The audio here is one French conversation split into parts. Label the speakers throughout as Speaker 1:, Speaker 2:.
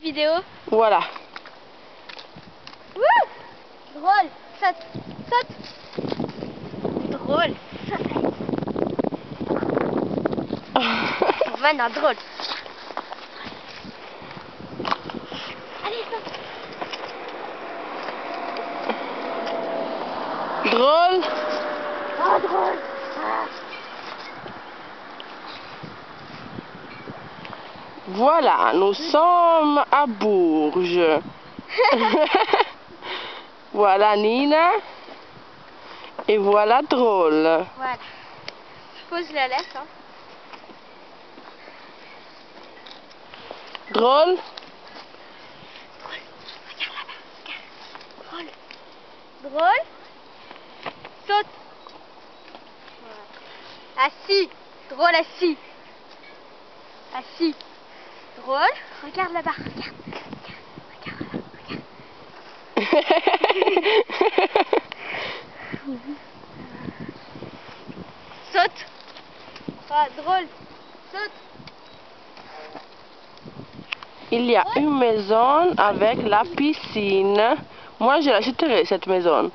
Speaker 1: vidéo.
Speaker 2: Voilà.
Speaker 1: Wouh! Drôle, saute, saute. Drôle, saute. Maintenant, drôle. Allez, saute.
Speaker 2: Drôle.
Speaker 1: Oh, drôle. Ah.
Speaker 2: Voilà, nous sommes à Bourges. Voilà Nina. Et voilà Drôle.
Speaker 1: Voilà. Je pose la laisse. Hein.
Speaker 2: Drôle.
Speaker 1: Regarde là-bas. Drôle. Drôle. Saute. Voilà. Assis. Drôle assis. Assis. Drôle. Regarde là-bas. Regarde. Regarde là-bas. Regarde. Saute. Ah, drôle. Saute.
Speaker 2: Il y a une maison avec la piscine. Moi, je l'achèterai, cette maison.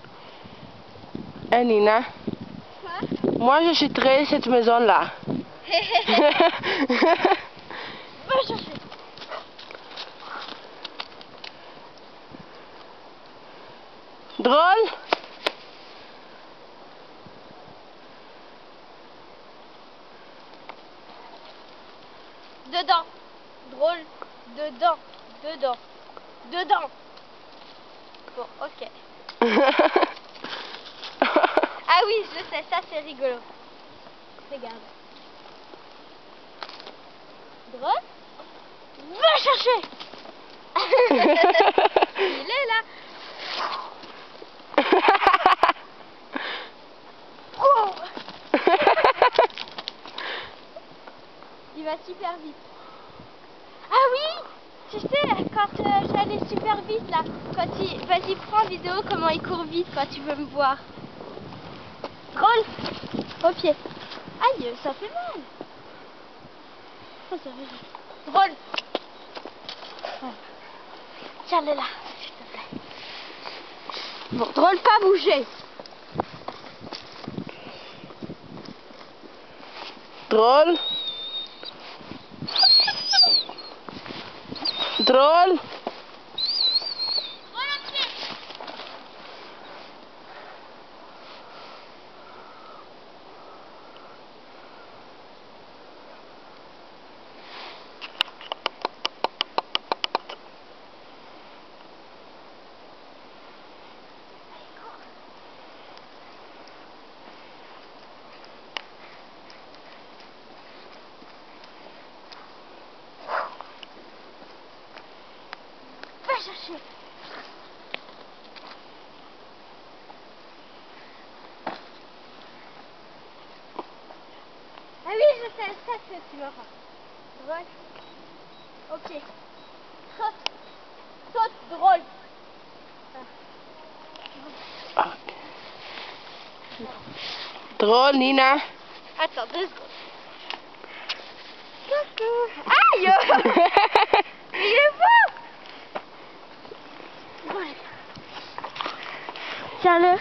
Speaker 2: Hein, Nina?
Speaker 1: Quoi?
Speaker 2: Moi, j'achèterai cette maison-là.
Speaker 1: Va chercher.
Speaker 2: Drôle?
Speaker 1: Dedans. Drôle. Dedans. Dedans. Dedans. Bon, ok. Ah oui, je sais, ça c'est rigolo. Regarde. Drôle. Va chercher. Il est là. Oh. Il va super vite. Ah oui, tu sais, quand j'allais super vite là, vas-y, prends en vidéo comment il court vite quand tu veux me voir. Drôle. Au pied. Aïe, ça fait mal. Oh, ça fait mal. Drôle. Ouais. Tiens-le là, s'il te plaît. Bon, drôle, pas bouger.
Speaker 2: Drôle. Drôle.
Speaker 1: Va chercher. Ah oui, je sais, ça c'est ce que tu me rends. Drôle. Ok. Saute. Saute, drôle.
Speaker 2: Ah. Drôle, Nina.
Speaker 1: Attends, 2 secondes. Coucou. Aïe. Il est fort. Ouais. Tiens-le.